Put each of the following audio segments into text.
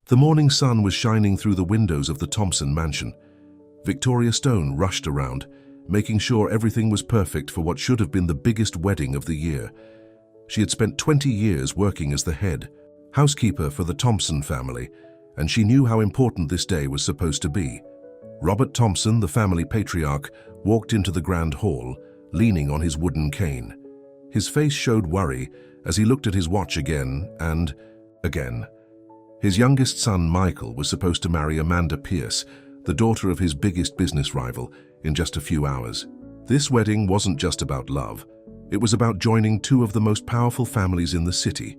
The morning sun was shining through the windows of the Thompson mansion. Victoria Stone rushed around, making sure everything was perfect for what should have been the biggest wedding of the year. She had spent 20 years working as the head housekeeper for the Thompson family, and she knew how important this day was supposed to be. Robert Thompson, the family patriarch, walked into the grand hall, leaning on his wooden cane. His face showed worry as he looked at his watch again and again. His youngest son, Michael, was supposed to marry Amanda Pierce, the daughter of his biggest business rival, in just a few hours. This wedding wasn't just about love. It was about joining two of the most powerful families in the city.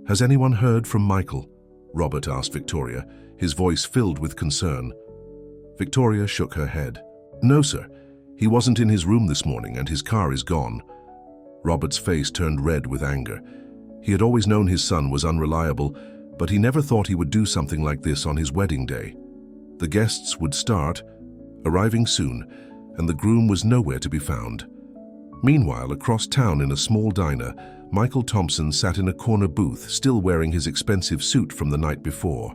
"Has anyone heard from Michael?" Robert asked Victoria, his voice filled with concern. Victoria shook her head. "No, sir. He wasn't in his room this morning and his car is gone." Robert's face turned red with anger. He had always known his son was unreliable, but he never thought he would do something like this on his wedding day. The guests would start, arriving soon, and the groom was nowhere to be found. Meanwhile, across town in a small diner, Michael Thompson sat in a corner booth, still wearing his expensive suit from the night before.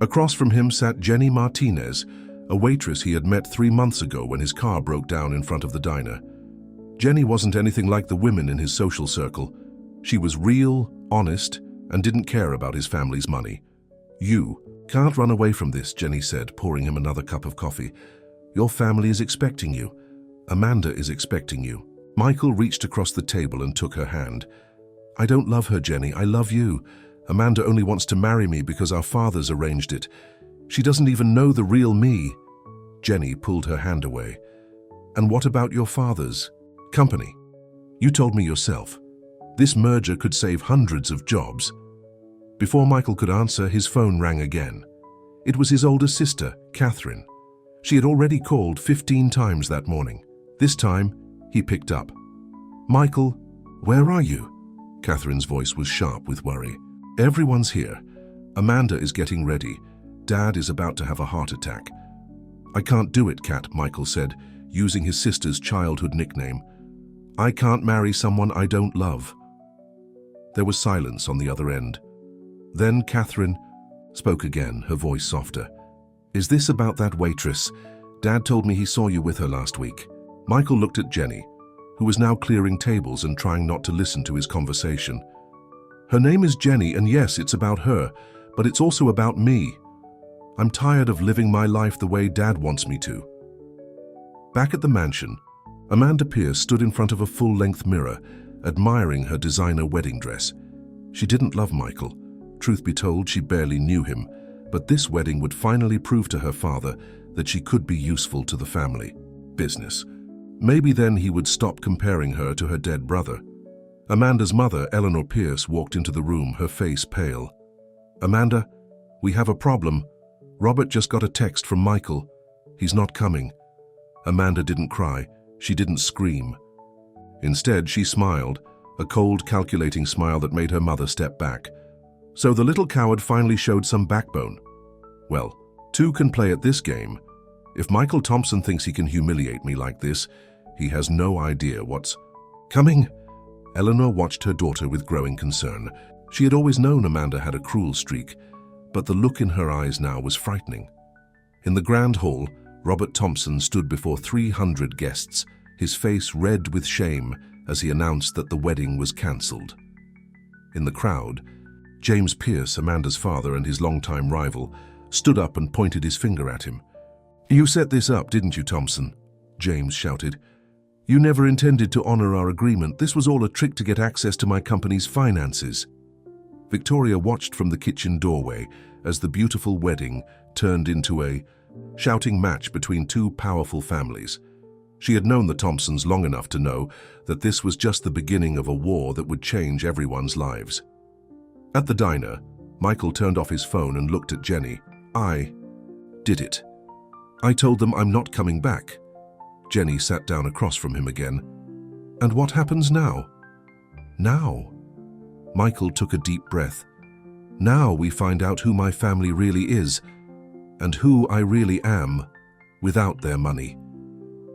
Across from him sat Jenny Martinez, a waitress he had met 3 months ago when his car broke down in front of the diner. Jenny wasn't anything like the women in his social circle. She was real, honest, and didn't care about his family's money. "You can't run away from this," Jenny said, pouring him another cup of coffee. "Your family is expecting you. Amanda is expecting you." Michael reached across the table and took her hand. "I don't love her, Jenny. I love you. Amanda only wants to marry me because our fathers arranged it. She doesn't even know the real me." Jenny pulled her hand away. "And what about your father's company? You told me yourself. This merger could save hundreds of jobs." Before Michael could answer, his phone rang again. It was his older sister, Catherine. She had already called 15 times that morning. This time, he picked up. "Michael, where are you?" Catherine's voice was sharp with worry. "Everyone's here. Amanda is getting ready. Dad is about to have a heart attack." "I can't do it, Cat," Michael said, using his sister's childhood nickname. "I can't marry someone I don't love." There was silence on the other end. Then Catherine spoke again, her voice softer. "Is this about that waitress? Dad told me he saw you with her last week." Michael looked at Jenny, who was now clearing tables and trying not to listen to his conversation. "Her name is Jenny, and yes, it's about her, but it's also about me. I'm tired of living my life the way Dad wants me to." Back at the mansion, Amanda Pierce stood in front of a full-length mirror, admiring her designer wedding dress. She didn't love Michael. Truth be told, she barely knew him, but this wedding would finally prove to her father that she could be useful to the family business. Maybe then he would stop comparing her to her dead brother. Amanda's mother, Eleanor Pierce, walked into the room, her face pale. "Amanda, we have a problem. Robert just got a text from Michael. He's not coming." Amanda didn't cry. She didn't scream. Instead, she smiled, a cold, calculating smile that made her mother step back. So the little coward finally showed some backbone. "Well, two can play at this game. If Michael Thompson thinks he can humiliate me like this, he has no idea what's coming." Eleanor watched her daughter with growing concern. She had always known Amanda had a cruel streak, but the look in her eyes now was frightening. In the grand hall, Robert Thompson stood before 300 guests, his face red with shame as he announced that the wedding was cancelled. In the crowd, James Pierce, Amanda's father and his longtime rival, stood up and pointed his finger at him. "You set this up, didn't you, Thompson?" James shouted. "You never intended to honor our agreement. This was all a trick to get access to my company's finances." Victoria watched from the kitchen doorway as the beautiful wedding turned into a shouting match between two powerful families. She had known the Thompsons long enough to know that this was just the beginning of a war that would change everyone's lives. At the diner, Michael turned off his phone and looked at Jenny. "I did it. I told them I'm not coming back." Jenny sat down across from him again. "And what happens now?" "Now?" Michael took a deep breath. "Now we find out who my family really is, and who I really am, without their money."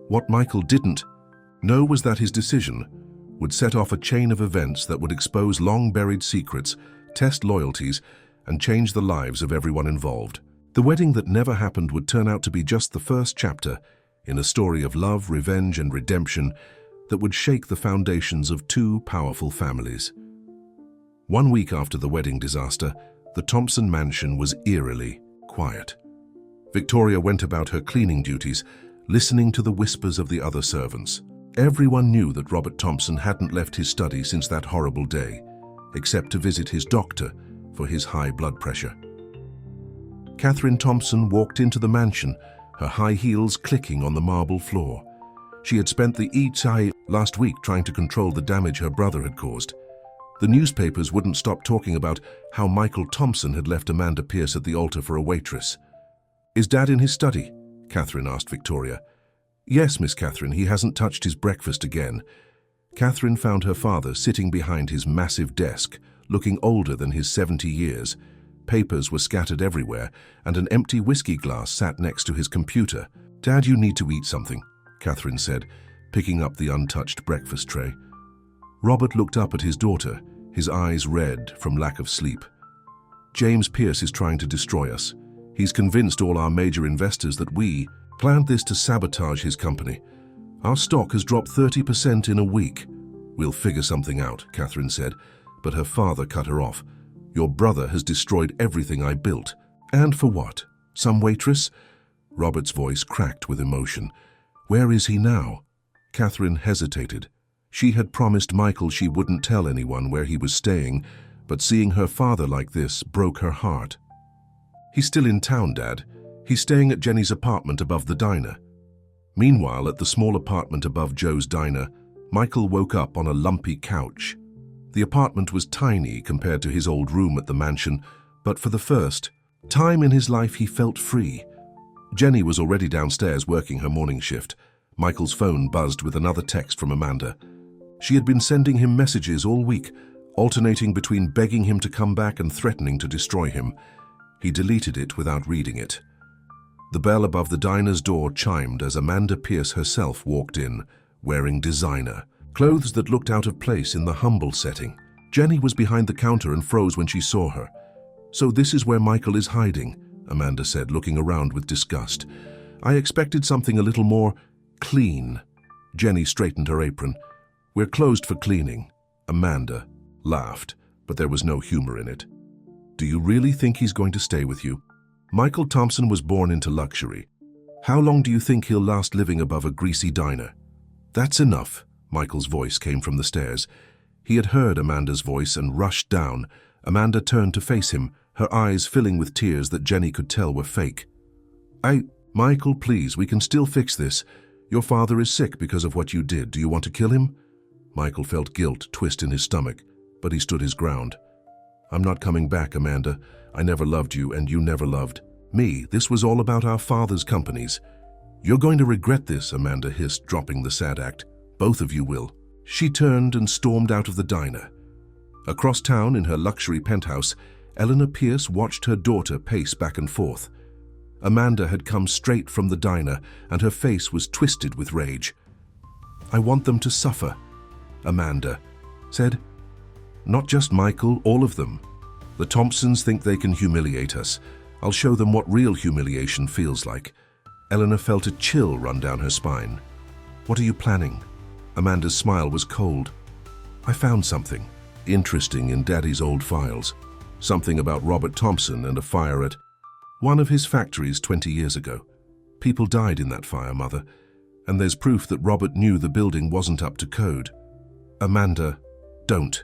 What Michael didn't know was that his decision would set off a chain of events that would expose long-buried secrets, test loyalties, and change the lives of everyone involved. The wedding that never happened would turn out to be just the first chapter in a story of love, revenge, and redemption that would shake the foundations of two powerful families. 1 week after the wedding disaster, the Thompson mansion was eerily quiet. Victoria went about her cleaning duties, listening to the whispers of the other servants. Everyone knew that Robert Thompson hadn't left his study since that horrible day, except to visit his doctor for his high blood pressure. Catherine Thompson walked into the mansion, her high heels clicking on the marble floor. She had spent the entire last week trying to control the damage her brother had caused. The newspapers wouldn't stop talking about how Michael Thompson had left Amanda Pierce at the altar for a waitress. "Is Dad in his study?" Catherine asked Victoria. "Yes, Miss Catherine, he hasn't touched his breakfast again." Catherine found her father sitting behind his massive desk, looking older than his 70 years. Papers were scattered everywhere, and an empty whiskey glass sat next to his computer. "Dad, you need to eat something," Catherine said, picking up the untouched breakfast tray. Robert looked up at his daughter, his eyes red from lack of sleep. "James Pierce is trying to destroy us. He's convinced all our major investors that we planned this to sabotage his company. Our stock has dropped 30% in a week." "We'll figure something out," Catherine said, but her father cut her off. "Your brother has destroyed everything I built. And for what? Some waitress?" Robert's voice cracked with emotion. "Where is he now?" Catherine hesitated. She had promised Michael she wouldn't tell anyone where he was staying, but seeing her father like this broke her heart. "He's still in town, Dad. He's staying at Jenny's apartment above the diner." Meanwhile, at the small apartment above Joe's diner, Michael woke up on a lumpy couch. The apartment was tiny compared to his old room at the mansion, but for the first time in his life he felt free. Jenny was already downstairs working her morning shift. Michael's phone buzzed with another text from Amanda. She had been sending him messages all week, alternating between begging him to come back and threatening to destroy him. He deleted it without reading it. The bell above the diner's door chimed as Amanda Pierce herself walked in, wearing designer clothes that looked out of place in the humble setting. Jenny was behind the counter and froze when she saw her. "So this is where Michael is hiding," Amanda said, looking around with disgust. "I expected something a little more clean." Jenny straightened her apron. "We're closed for cleaning." Amanda laughed, but there was no humor in it. "Do you really think he's going to stay with you? Michael Thompson was born into luxury. How long do you think he'll last living above a greasy diner?" "That's enough," Michael's voice came from the stairs. He had heard Amanda's voice and rushed down. Amanda turned to face him, her eyes filling with tears that Jenny could tell were fake. Michael, please, we can still fix this. Your father is sick because of what you did. Do you want to kill him?" Michael felt guilt twist in his stomach, but he stood his ground. "I'm not coming back, Amanda. I never loved you, and you never loved me. This was all about our father's companies." "You're going to regret this," Amanda hissed, dropping the sad act. "Both of you will." She turned and stormed out of the diner. Across town, in her luxury penthouse, Eleanor Pierce watched her daughter pace back and forth. Amanda had come straight from the diner, and her face was twisted with rage. "I want them to suffer," Amanda said. "Not just Michael, all of them. The Thompsons think they can humiliate us. I'll show them what real humiliation feels like." Eleanor felt a chill run down her spine. "What are you planning?" Amanda's smile was cold. "I found something interesting in Daddy's old files. Something about Robert Thompson and a fire at one of his factories 20 years ago. People died in that fire, Mother, and there's proof that Robert knew the building wasn't up to code." "Amanda, don't."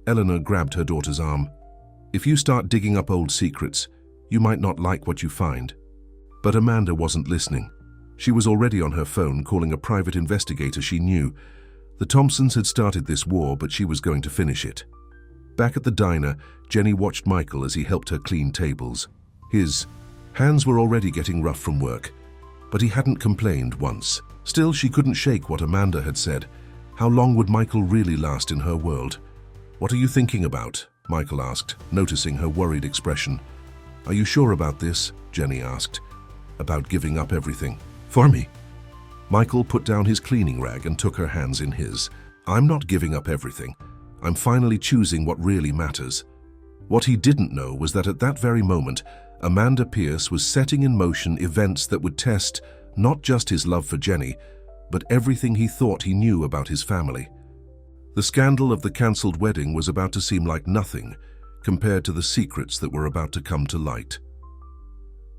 Eleanor grabbed her daughter's arm. "If you start digging up old secrets, you might not like what you find." But Amanda wasn't listening. She was already on her phone calling a private investigator she knew. The Thompsons had started this war, but she was going to finish it. Back at the diner, Jenny watched Michael as he helped her clean tables. His hands were already getting rough from work, but he hadn't complained once. Still, she couldn't shake what Amanda had said. How long would Michael really last in her world? "What are you thinking about?" Michael asked, noticing her worried expression. "Are you sure about this?" Jenny asked. "About giving up everything for me?" Michael put down his cleaning rag and took her hands in his. "I'm not giving up everything. I'm finally choosing what really matters." What he didn't know was that at that very moment, Amanda Pierce was setting in motion events that would test not just his love for Jenny, but everything he thought he knew about his family. The scandal of the cancelled wedding was about to seem like nothing compared to the secrets that were about to come to light.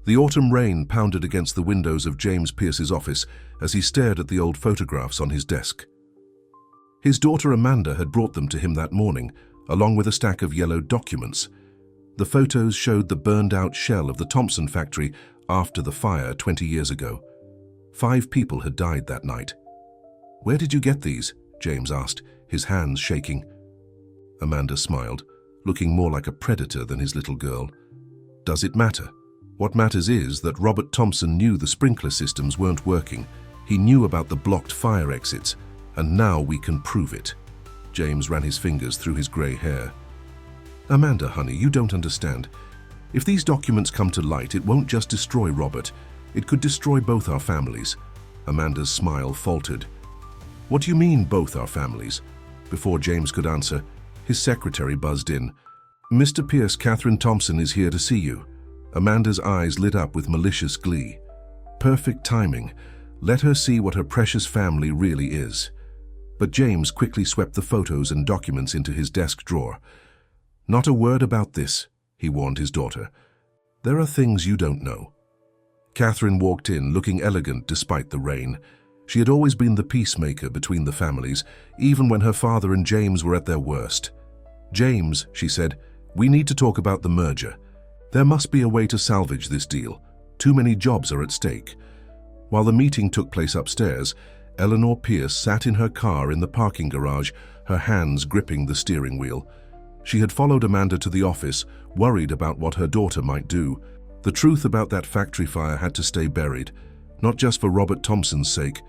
The autumn rain pounded against the windows of James Pierce's office as he stared at the old photographs on his desk. His daughter Amanda had brought them to him that morning, along with a stack of yellow documents. The photos showed the burned-out shell of the Thompson factory after the fire 20 years ago. 5 people had died that night. "Where did you get these?" James asked, his hands shaking. Amanda smiled, looking more like a predator than his little girl. "Does it matter? What matters is that Robert Thompson knew the sprinkler systems weren't working. He knew about the blocked fire exits, and now we can prove it." James ran his fingers through his grey hair. "Amanda, honey, you don't understand. If these documents come to light, it won't just destroy Robert. It could destroy both our families." Amanda's smile faltered. "What do you mean, both our families?" Before James could answer, his secretary buzzed in. "Mr. Pierce, Catherine Thompson is here to see you." Amanda's eyes lit up with malicious glee. Perfect timing. Let her see what her precious family really is. But James quickly swept the photos and documents into his desk drawer. "Not a word about this," he warned his daughter. "There are things you don't know." Catherine walked in, looking elegant despite the rain. She had always been the peacemaker between the families, even when her father and James were at their worst. "James," she said, "we need to talk about the merger. There must be a way to salvage this deal. Too many jobs are at stake." While the meeting took place upstairs, Eleanor Pierce sat in her car in the parking garage, her hands gripping the steering wheel. She had followed Amanda to the office, worried about what her daughter might do. The truth about that factory fire had to stay buried, not just for Robert Thompson's sake,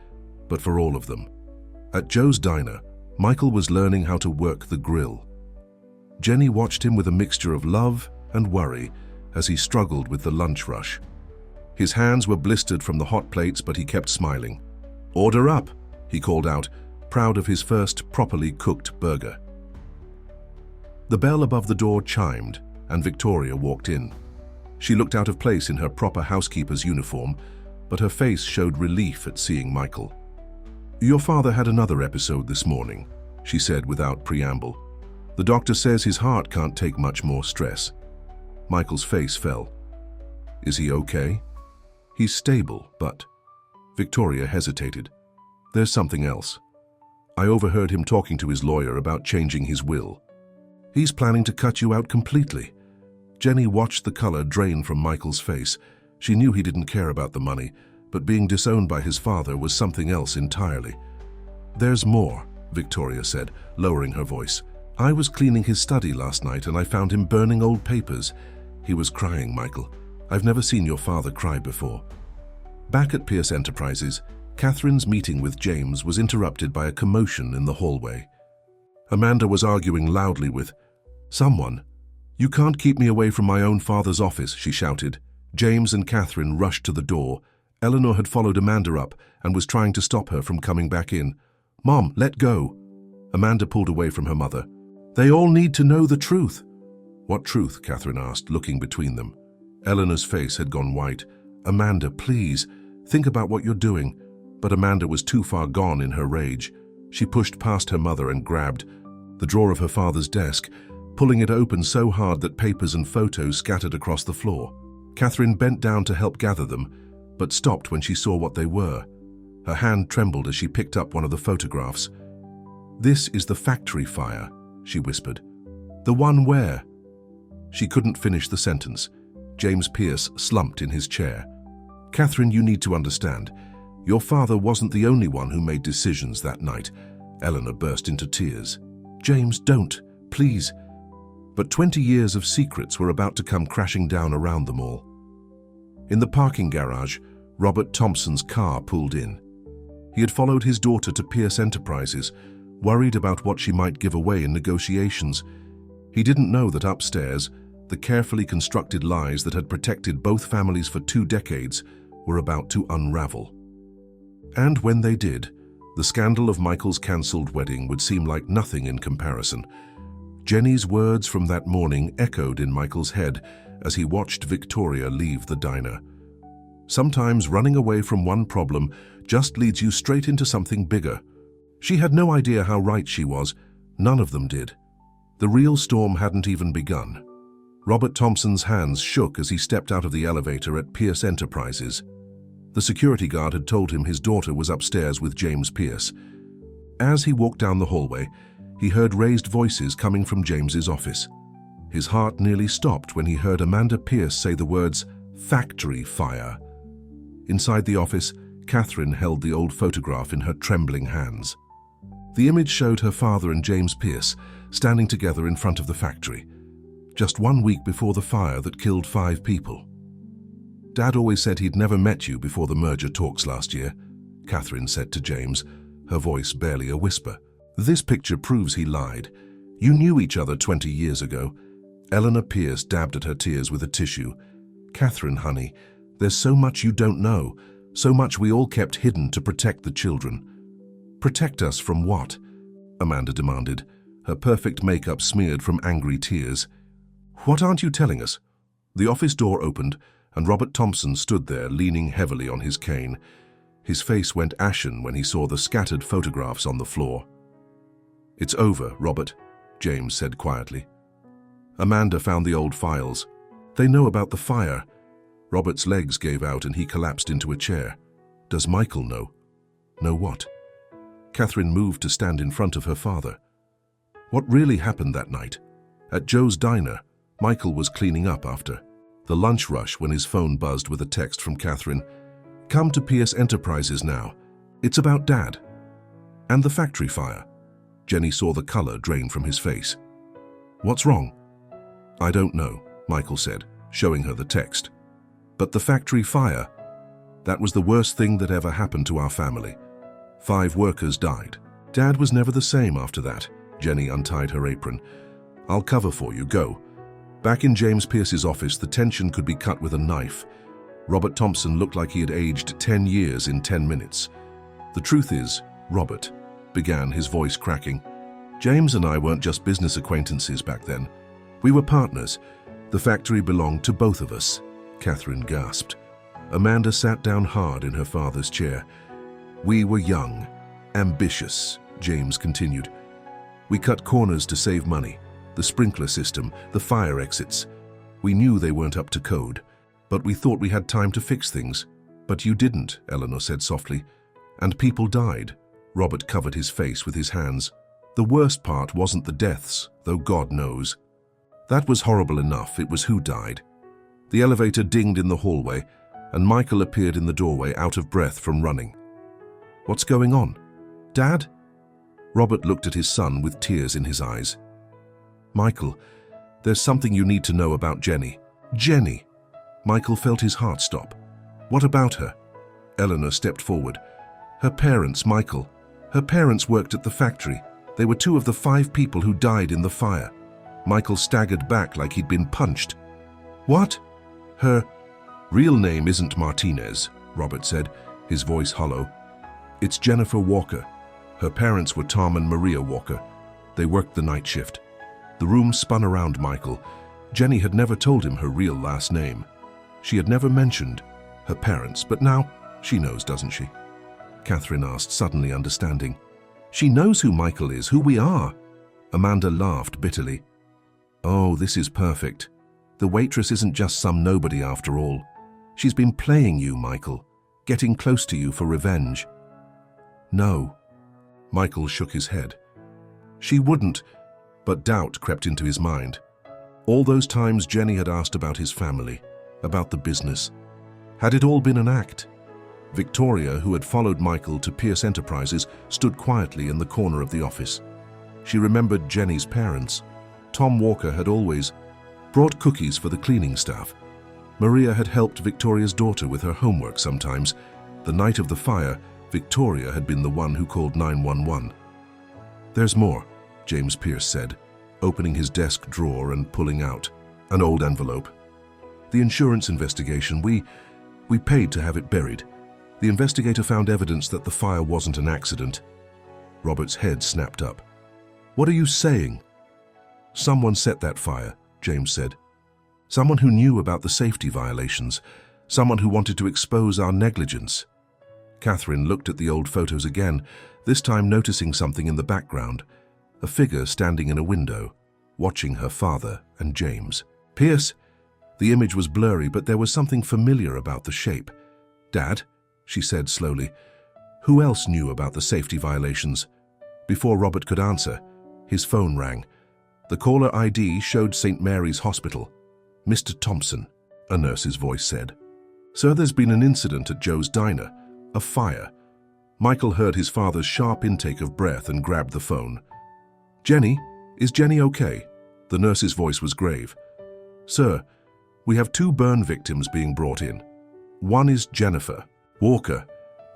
but for all of them. At Joe's diner, Michael was learning how to work the grill. Jenny watched him with a mixture of love and worry as he struggled with the lunch rush. His hands were blistered from the hot plates, but he kept smiling. "Order up," he called out, proud of his first properly cooked burger. The bell above the door chimed, and Victoria walked in. She looked out of place in her proper housekeeper's uniform, but her face showed relief at seeing Michael. "Your father had another episode this morning," she said without preamble. "The doctor says his heart can't take much more stress." Michael's face fell. "Is he okay?" "He's stable, but..." Victoria hesitated. "There's something else. I overheard him talking to his lawyer about changing his will. He's planning to cut you out completely." Jenny watched the color drain from Michael's face. She knew he didn't care about the money, but being disowned by his father was something else entirely. "There's more," Victoria said, lowering her voice. "I was cleaning his study last night and I found him burning old papers. He was crying, Michael. I've never seen your father cry before." Back at Pierce Enterprises, Catherine's meeting with James was interrupted by a commotion in the hallway. Amanda was arguing loudly with someone. "You can't keep me away from my own father's office," she shouted. James and Catherine rushed to the door. Eleanor had followed Amanda up and was trying to stop her from coming back in. "Mom, let go." Amanda pulled away from her mother. "They all need to know the truth." "What truth?" Catherine asked, looking between them. Eleanor's face had gone white. "Amanda, please, think about what you're doing." But Amanda was too far gone in her rage. She pushed past her mother and grabbed the drawer of her father's desk, pulling it open so hard that papers and photos scattered across the floor. Catherine bent down to help gather them, but stopped when she saw what they were. Her hand trembled as she picked up one of the photographs. "This is the factory fire," she whispered. "The one where..." She couldn't finish the sentence. James Pierce slumped in his chair. "Catherine, you need to understand. Your father wasn't the only one who made decisions that night." Eleanor burst into tears. "James, don't, please." But 20 years of secrets were about to come crashing down around them all. In the parking garage, Robert Thompson's car pulled in. He had followed his daughter to Pierce Enterprises, worried about what she might give away in negotiations. He didn't know that upstairs, the carefully constructed lies that had protected both families for 2 decades were about to unravel. And when they did, the scandal of Michael's cancelled wedding would seem like nothing in comparison. Jenny's words from that morning echoed in Michael's head as he watched Victoria leave the diner. Sometimes running away from one problem just leads you straight into something bigger. She had no idea how right she was. None of them did. The real storm hadn't even begun. Robert Thompson's hands shook as he stepped out of the elevator at Pierce Enterprises. The security guard had told him his daughter was upstairs with James Pierce. As he walked down the hallway, he heard raised voices coming from James's office. His heart nearly stopped when he heard Amanda Pierce say the words, "factory fire." Inside the office, Catherine held the old photograph in her trembling hands. The image showed her father and James Pierce standing together in front of the factory, just 1 week before the fire that killed 5 people. "Dad always said he'd never met you before the merger talks last year," Catherine said to James, her voice barely a whisper. "This picture proves he lied. You knew each other 20 years ago." Eleanor Pierce dabbed at her tears with a tissue. "Catherine, honey, there's so much you don't know, so much we all kept hidden to protect the children." "Protect us from what?" Amanda demanded, her perfect makeup smeared from angry tears. "What aren't you telling us?" The office door opened, and Robert Thompson stood there leaning heavily on his cane. His face went ashen when he saw the scattered photographs on the floor. "It's over, Robert," James said quietly. Amanda found the old files. "They know about the fire." Robert's legs gave out and he collapsed into a chair. "Does Michael know?" "Know what?" Catherine moved to stand in front of her father. "What really happened that night? At Joe's diner, Michael was cleaning up after the lunch rush when his phone buzzed with a text from Catherine. "Come to Pierce Enterprises now. It's about Dad." "And the factory fire." Jenny saw the color drain from his face. "What's wrong?" "I don't know," Michael said, showing her the text. "But the factory fire, that was the worst thing that ever happened to our family. 5 workers died. Dad was never the same after that." Jenny untied her apron. "I'll cover for you, go." Back in James Pierce's office, the tension could be cut with a knife. Robert Thompson looked like he had aged 10 years in 10 minutes. "The truth is, Robert," began, his voice cracking, "James and I weren't just business acquaintances back then. We were partners. The factory belonged to both of us." Catherine gasped. Amanda sat down hard in her father's chair. "We were young, ambitious," James continued. "We cut corners to save money. The sprinkler system, the fire exits. We knew they weren't up to code, but we thought we had time to fix things." "But you didn't," Eleanor said softly. "And people died." Robert covered his face with his hands. "The worst part wasn't the deaths, though God knows. That was horrible enough, it was who died." The elevator dinged in the hallway, and Michael appeared in the doorway, out of breath from running. "What's going on? Dad?" Robert looked at his son with tears in his eyes. "Michael, there's something you need to know about Jenny." "Jenny?" Michael felt his heart stop. "What about her?" Eleanor stepped forward. "Her parents, Michael. Her parents worked at the factory. They were 2 of the 5 people who died in the fire." Michael staggered back like he'd been punched. "What?" "Her real name isn't Martinez," Robert said, his voice hollow. "It's Jennifer Walker. Her parents were Tom and Maria Walker. They worked the night shift." The room spun around Michael. Jenny had never told him her real last name. She had never mentioned her parents, but now she knows, doesn't she? Catherine asked, suddenly understanding. "She knows who Michael is, who we are." Amanda laughed bitterly. "Oh, this is perfect. The waitress isn't just some nobody after all. She's been playing you, Michael, getting close to you for revenge." "No." Michael shook his head. "She wouldn't," but doubt crept into his mind. All those times Jenny had asked about his family, about the business. Had it all been an act? Victoria, who had followed Michael to Pierce Enterprises, stood quietly in the corner of the office. She remembered Jenny's parents. Tom Walker had always brought cookies for the cleaning staff. Maria had helped Victoria's daughter with her homework sometimes. The night of the fire, Victoria had been the one who called 911. "There's more," James Pierce said, opening his desk drawer and pulling out an old envelope. "The insurance investigation, we paid to have it buried. The investigator found evidence that the fire wasn't an accident." Robert's head snapped up. "What are you saying?" Someone set that fire, James said. Someone who knew about the safety violations. Someone who wanted to expose our negligence. Catherine looked at the old photos again, this time noticing something in the background. A figure standing in a window, watching her father and James. Pierce! The image was blurry, but there was something familiar about the shape. Dad, she said slowly. Who else knew about the safety violations? Before Robert could answer, his phone rang. The caller ID showed St. Mary's Hospital. Mr. Thompson, a nurse's voice said. Sir, there's been an incident at Joe's diner. A fire. Michael heard his father's sharp intake of breath and grabbed the phone. Jenny, is Jenny okay? The nurse's voice was grave. Sir, we have 2 burn victims being brought in. One is Jennifer Walker.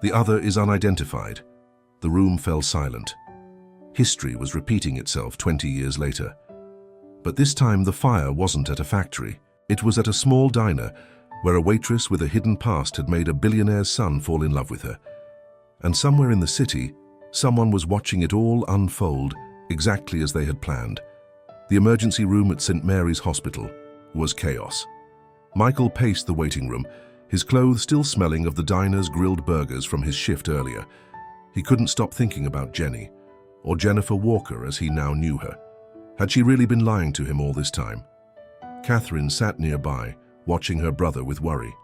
The other is unidentified. The room fell silent. History was repeating itself 20 years later. But this time the fire wasn't at a factory. It was at a small diner where a waitress with a hidden past had made a billionaire's son fall in love with her. And somewhere in the city, someone was watching it all unfold exactly as they had planned. The emergency room at St. Mary's Hospital was chaos. Michael paced the waiting room, his clothes still smelling of the diner's grilled burgers from his shift earlier. He couldn't stop thinking about Jenny, or Jennifer Walker as he now knew her. Had she really been lying to him all this time? Catherine sat nearby, watching her brother with worry.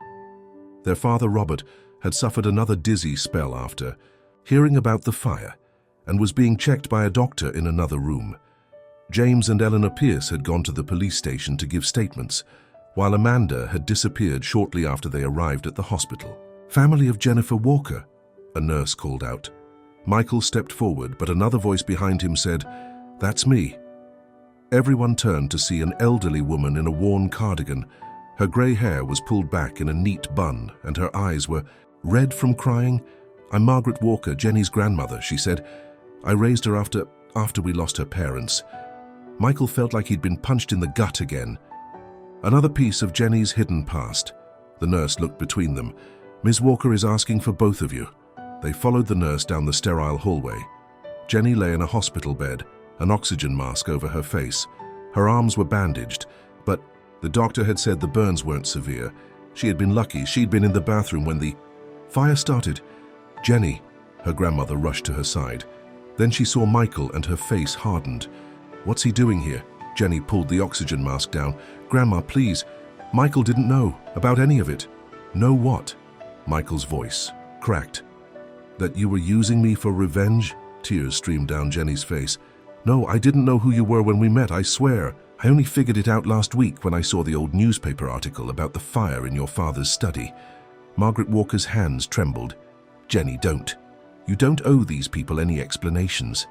Their father, Robert, had suffered another dizzy spell after hearing about the fire and was being checked by a doctor in another room. James and Eleanor Pierce had gone to the police station to give statements, while Amanda had disappeared shortly after they arrived at the hospital. Family of Jennifer Walker, a nurse called out. Michael stepped forward, but another voice behind him said, That's me. Everyone turned to see an elderly woman in a worn cardigan. Her grey hair was pulled back in a neat bun, and her eyes were red from crying. I'm Margaret Walker, Jenny's grandmother, she said. I raised her after we lost her parents. Michael felt like he'd been punched in the gut again. Another piece of Jenny's hidden past. The nurse looked between them. Ms. Walker is asking for both of you. They followed the nurse down the sterile hallway. Jenny lay in a hospital bed, an oxygen mask over her face. Her arms were bandaged, but the doctor had said the burns weren't severe. She had been lucky. She'd been in the bathroom when the fire started. Jenny, her grandmother rushed to her side. Then she saw Michael and her face hardened. What's he doing here? Jenny pulled the oxygen mask down. Grandma, please. Michael didn't know about any of it. Know what? Michael's voice cracked. That you were using me for revenge? Tears streamed down Jenny's face. No, I didn't know who you were when we met, I swear. I only figured it out last week when I saw the old newspaper article about the fire in your father's study. Margaret Walker's hands trembled. Jenny, don't. You don't owe these people any explanations.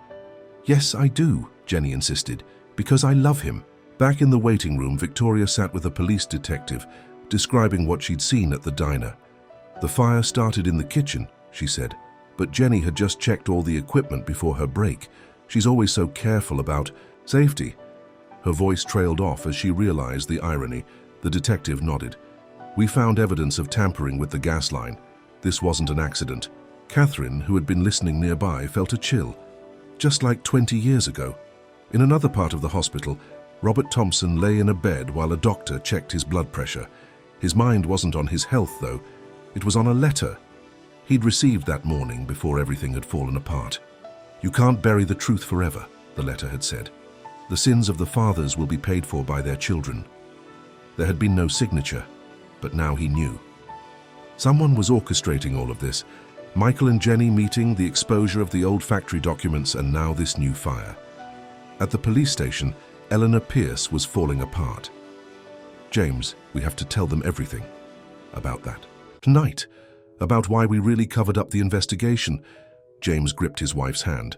Yes, I do, Jenny insisted, because I love him. Back in the waiting room, Victoria sat with a police detective, describing what she'd seen at the diner. The fire started in the kitchen, she said, but Jenny had just checked all the equipment before her break. She's always so careful about safety. Her voice trailed off as she realized the irony. The detective nodded. We found evidence of tampering with the gas line. This wasn't an accident. Catherine, who had been listening nearby, felt a chill. Just like 20 years ago. In another part of the hospital, Robert Thompson lay in a bed while a doctor checked his blood pressure. His mind wasn't on his health, though. It was on a letter he'd received that morning before everything had fallen apart. You can't bury the truth forever, the letter had said. The sins of the fathers will be paid for by their children. There had been no signature, but now he knew. Someone was orchestrating all of this. Michael and Jenny meeting, the exposure of the old factory documents, and now this new fire. At the police station, Eleanor Pierce was falling apart. James, we have to tell them everything about that. Tonight, about why we really covered up the investigation. James gripped his wife's hand.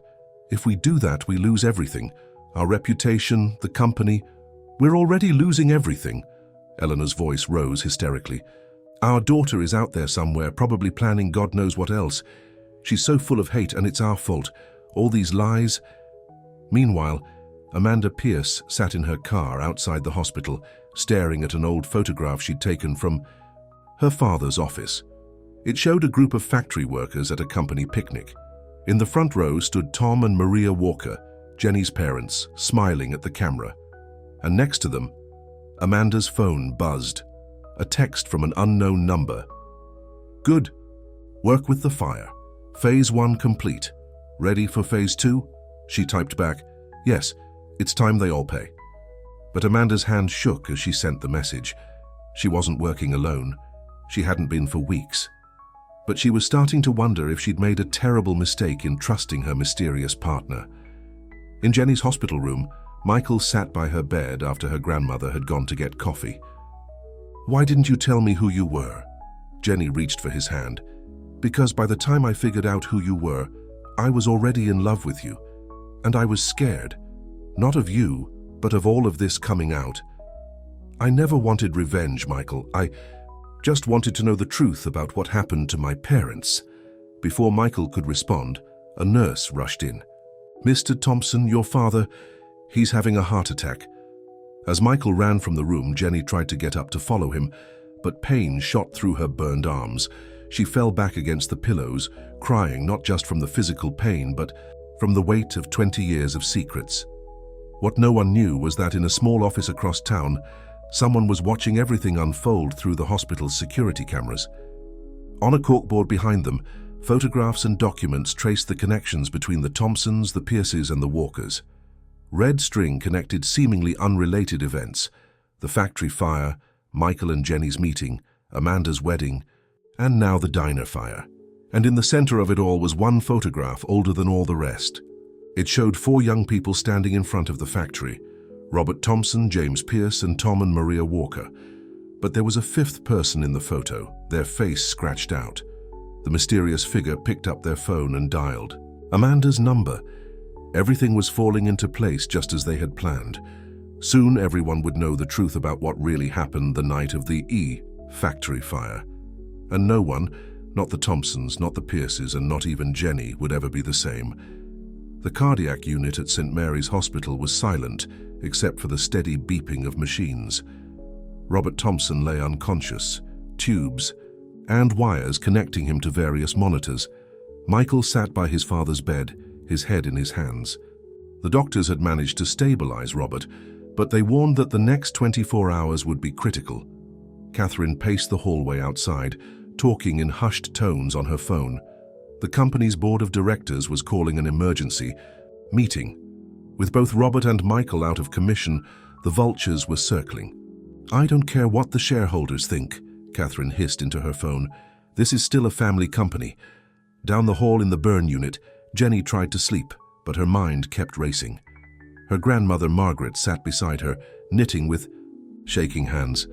If we do that, we lose everything. Our reputation, the company. We're already losing everything. Eleanor's voice rose hysterically. Our daughter is out there somewhere, probably planning God knows what else. She's so full of hate, and it's our fault. All these lies. Meanwhile, Amanda Pierce sat in her car outside the hospital, staring at an old photograph she'd taken from her father's office. It showed a group of factory workers at a company picnic. In the front row stood Tom and Maria Walker, Jenny's parents, smiling at the camera. and next to them, Amanda's phone buzzed. A text from an unknown number. "Good. Work with the fire. Phase 1 complete. Ready for Phase 2? She typed back, "Yes, it's time they all pay." But Amanda's hand shook as she sent the message. She wasn't working alone. She hadn't been for weeks. But she was starting to wonder if she'd made a terrible mistake in trusting her mysterious partner. In Jenny's hospital room, Michael sat by her bed after her grandmother had gone to get coffee. "Why didn't you tell me who you were?" Jenny reached for his hand. "Because by the time I figured out who you were, I was already in love with you. And I was scared. Not of you, but of all of this coming out. I never wanted revenge, Michael. I just wanted to know the truth about what happened to my parents." Before Michael could respond, a nurse rushed in. "Mr. Thompson, your father, he's having a heart attack." As Michael ran from the room, Jenny tried to get up to follow him, but pain shot through her burned arms. She fell back against the pillows, crying not just from the physical pain, but from the weight of 20 years of secrets. What no one knew was that in a small office across town, someone was watching everything unfold through the hospital's security cameras. On a corkboard behind them, photographs and documents traced the connections between the Thompsons, the Pierces, and the Walkers. Red string connected seemingly unrelated events: the factory fire, Michael and Jenny's meeting, Amanda's wedding, and now the diner fire. And in the center of it all was one photograph older than all the rest. It showed 4 young people standing in front of the factory: Robert Thompson, James Pierce, and Tom and Maria Walker. But there was a 5th person in the photo, their face scratched out. The mysterious figure picked up their phone and dialed Amanda's number. Everything was falling into place just as they had planned. Soon everyone would know the truth about what really happened the night of the factory fire. And no one, not the Thompsons, not the Pierces, and not even Jenny, would ever be the same. The cardiac unit at St. Mary's Hospital was silent, except for the steady beeping of machines. Robert Thompson lay unconscious, tubes and wires connecting him to various monitors. Michael sat by his father's bed, his head in his hands. The doctors had managed to stabilize Robert, but they warned that the next 24 hours would be critical. Catherine paced the hallway outside, talking in hushed tones on her phone. The company's board of directors was calling an emergency meeting. With both Robert and Michael out of commission, the vultures were circling. "I don't care what the shareholders think," Catherine hissed into her phone. "This is still a family company." Down the hall in the burn unit, Jenny tried to sleep, but her mind kept racing. Her grandmother Margaret sat beside her, knitting with shaking hands.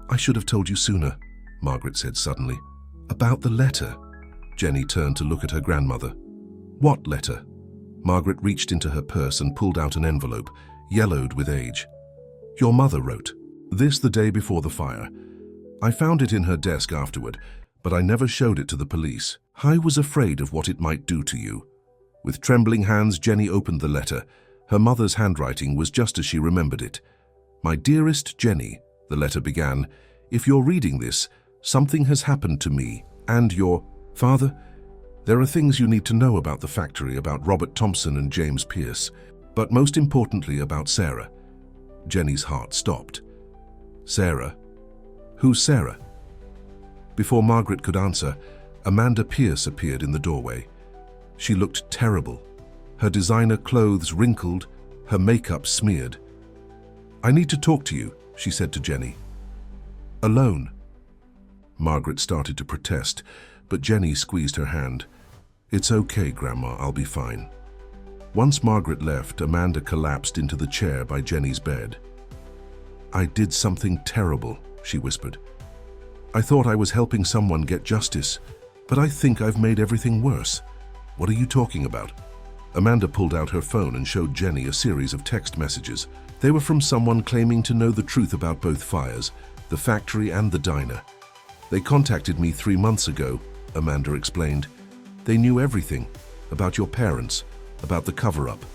"I should have told you sooner," Margaret said suddenly. "About the letter." Jenny turned to look at her grandmother. "What letter?" Margaret reached into her purse and pulled out an envelope, yellowed with age. "Your mother wrote this the day before the fire. I found it in her desk afterward, but I never showed it to the police. I was afraid of what it might do to you." With trembling hands, Jenny opened the letter. Her mother's handwriting was just as she remembered it. "My dearest Jenny," the letter began, "if you're reading this, something has happened to me and your father. There are things you need to know about the factory, about Robert Thompson and James Pierce, but most importantly about Sarah." Jenny's heart stopped. "Sarah? Who's Sarah?" Before Margaret could answer, Amanda Pierce appeared in the doorway. She looked terrible, her designer clothes wrinkled, her makeup smeared. "I need to talk to you," she said to Jenny. "Alone." Margaret started to protest, but Jenny squeezed her hand. "It's okay, Grandma, I'll be fine." Once Margaret left, Amanda collapsed into the chair by Jenny's bed. "I did something terrible," she whispered. "I thought I was helping someone get justice, but I think I've made everything worse." "What are you talking about?" Amanda pulled out her phone and showed Jenny a series of text messages. They were from someone claiming to know the truth about both fires, the factory and the diner. "They contacted me 3 months ago," Amanda explained. "They knew everything about your parents, about the cover-up.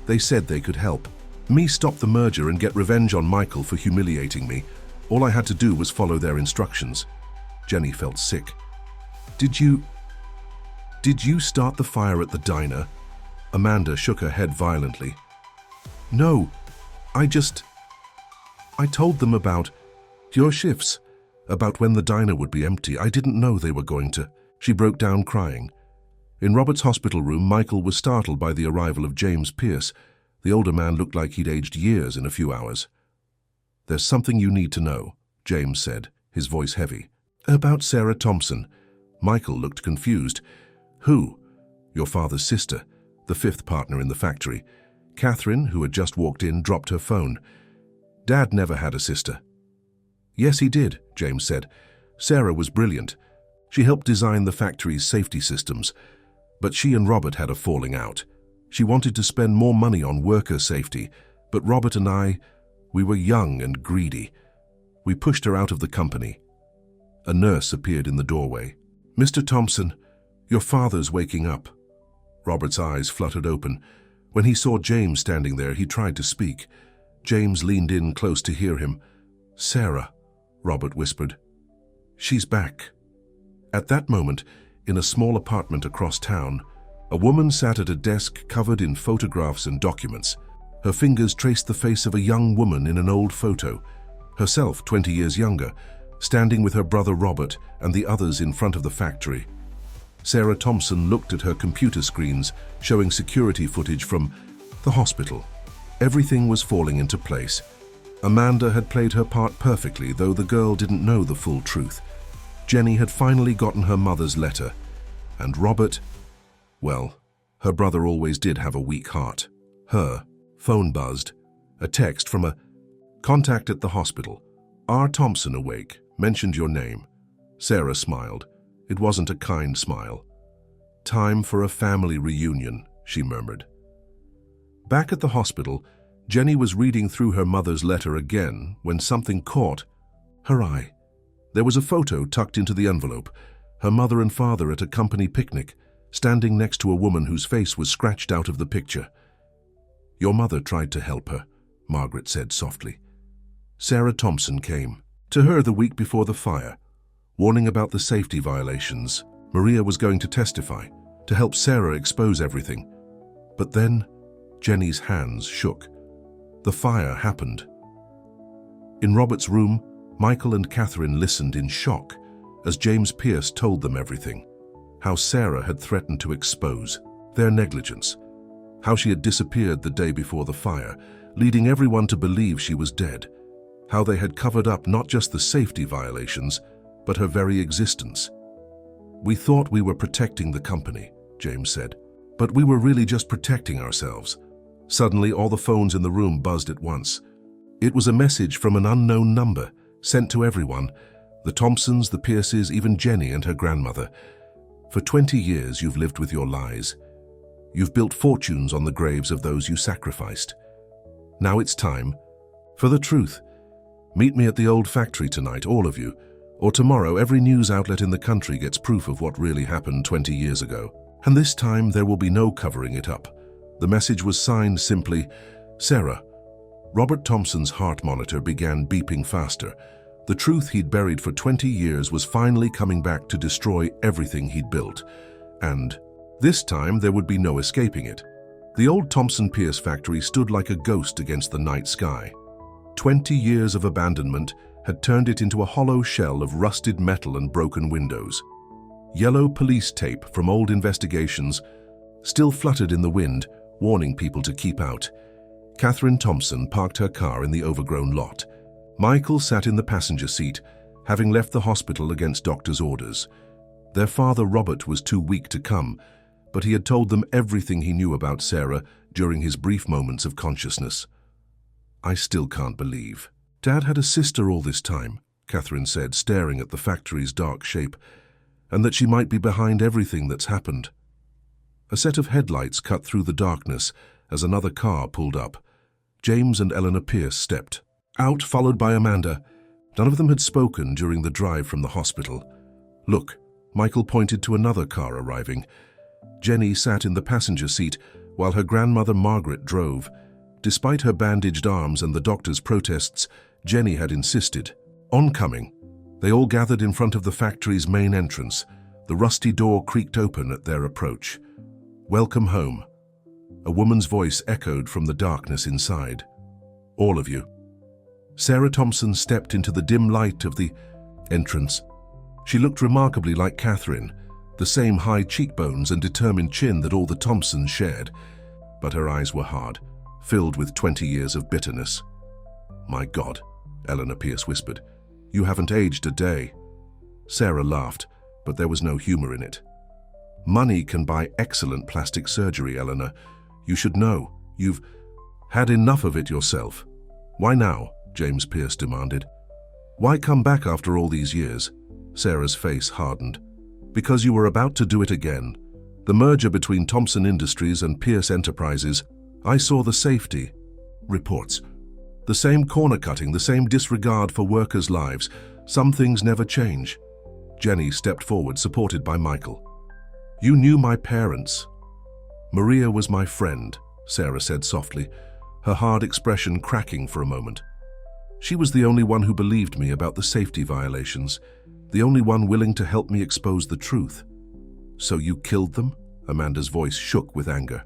They said they could help me stop the merger and get revenge on Michael for humiliating me. All I had to do was follow their instructions." Jenny felt sick. Did you start the fire at the diner?" Amanda shook her head violently. "No, I told them about your shifts, about when the diner would be empty. I didn't know they were going to. She broke down crying. In Robert's hospital room, Michael was startled by the arrival of James Pierce. The older man looked like he'd aged years in a few hours. "There's something you need to know," James said, his voice heavy. "About Sarah Thompson." Michael looked confused. "Who?" "Your father's sister, the fifth partner in the factory." Catherine, who had just walked in, dropped her phone. "Dad never had a sister." "Yes, he did," James said. "Sarah was brilliant. She helped design the factory's safety systems, but she and Robert had a falling out. She wanted to spend more money on worker safety, but Robert and we were young and greedy. We pushed her out of the company." A nurse appeared in the doorway. "Mr. Thompson, your father's waking up." Robert's eyes fluttered open. When he saw James standing there, he tried to speak. James leaned in close to hear him. "Sarah," Robert whispered. "She's back." At that moment, in a small apartment across town, a woman sat at a desk covered in photographs and documents. Her fingers traced the face of a young woman in an old photo, herself 20 years younger, standing with her brother Robert and the others in front of the factory. Sarah Thompson looked at her computer screens, showing security footage from the hospital. Everything was falling into place. Amanda had played her part perfectly, though the girl didn't know the full truth. Jenny had finally gotten her mother's letter. And Robert, well, her brother always did have a weak heart. Her phone buzzed. A text from a contact at the hospital. "R. Thompson awake. Mentioned your name." Sarah smiled. It wasn't a kind smile. "Time for a family reunion," she murmured. Back at the hospital, Jenny was reading through her mother's letter again when something caught her eye. There was a photo tucked into the envelope, her mother and father at a company picnic, standing next to a woman whose face was scratched out of the picture. "Your mother tried to help her," Margaret said softly. Sarah Thompson came to her the week before the fire, warning about the safety violations. Maria was going to testify, to help Sarah expose everything. But then, Jenny's hands shook. The fire happened. In Robert's room, Michael and Catherine listened in shock as James Pierce told them everything. How Sarah had threatened to expose their negligence. How she had disappeared the day before the fire, leading everyone to believe she was dead. How they had covered up not just the safety violations, but her very existence. "We thought we were protecting the company," James said, "but we were really just protecting ourselves." Suddenly, all the phones in the room buzzed at once. It was a message from an unknown number, sent to everyone, the Thompsons, the Pierces, even Jenny and her grandmother. "For 20 years you've lived with your lies. You've built fortunes on the graves of those you sacrificed. Now it's time for the truth. Meet me at the old factory tonight, all of you. Or tomorrow, every news outlet in the country gets proof of what really happened 20 years ago. And this time, there will be no covering it up." The message was signed simply, Sarah. Robert Thompson's heart monitor began beeping faster. The truth he'd buried for 20 years was finally coming back to destroy everything he'd built. And this time, there would be no escaping it. The old Thompson Pierce factory stood like a ghost against the night sky. 20 years of abandonment had turned it into a hollow shell of rusted metal and broken windows. Yellow police tape from old investigations still fluttered in the wind, warning people to keep out. Catherine Thompson parked her car in the overgrown lot. Michael sat in the passenger seat, having left the hospital against doctor's orders. Their father Robert was too weak to come, but he had told them everything he knew about Sarah during his brief moments of consciousness. "I still can't believe. Dad had a sister all this time," Catherine said, staring at the factory's dark shape, "and that she might be behind everything that's happened." A set of headlights cut through the darkness as another car pulled up. James and Eleanor Pierce stepped out, followed by Amanda. None of them had spoken during the drive from the hospital. "Look," Michael pointed to another car arriving. Jenny sat in the passenger seat while her grandmother Margaret drove. Despite her bandaged arms and the doctor's protests, Jenny had insisted. Oncoming, they all gathered in front of the factory's main entrance. The rusty door creaked open at their approach. "Welcome home." A woman's voice echoed from the darkness inside. "All of you." Sarah Thompson stepped into the dim light of the entrance. She looked remarkably like Catherine, the same high cheekbones and determined chin that all the Thompsons shared, but her eyes were hard, filled with 20 years of bitterness. "My God," Eleanor Pierce whispered, "you haven't aged a day." Sarah laughed, but there was no humor in it. "Money can buy excellent plastic surgery, Eleanor. You should know. You've had enough of it yourself." "Why now?" James Pierce demanded. "Why come back after all these years?" Sarah's face hardened. "Because you were about to do it again. The merger between Thompson Industries and Pierce Enterprises. I saw the safety reports. The same corner cutting, the same disregard for workers' lives. Some things never change." Jenny stepped forward, supported by Michael. "You knew my parents." "Maria was my friend," Sarah said softly, her hard expression cracking for a moment. "She was the only one who believed me about the safety violations, the only one willing to help me expose the truth." "So you killed them?" Amanda's voice shook with anger.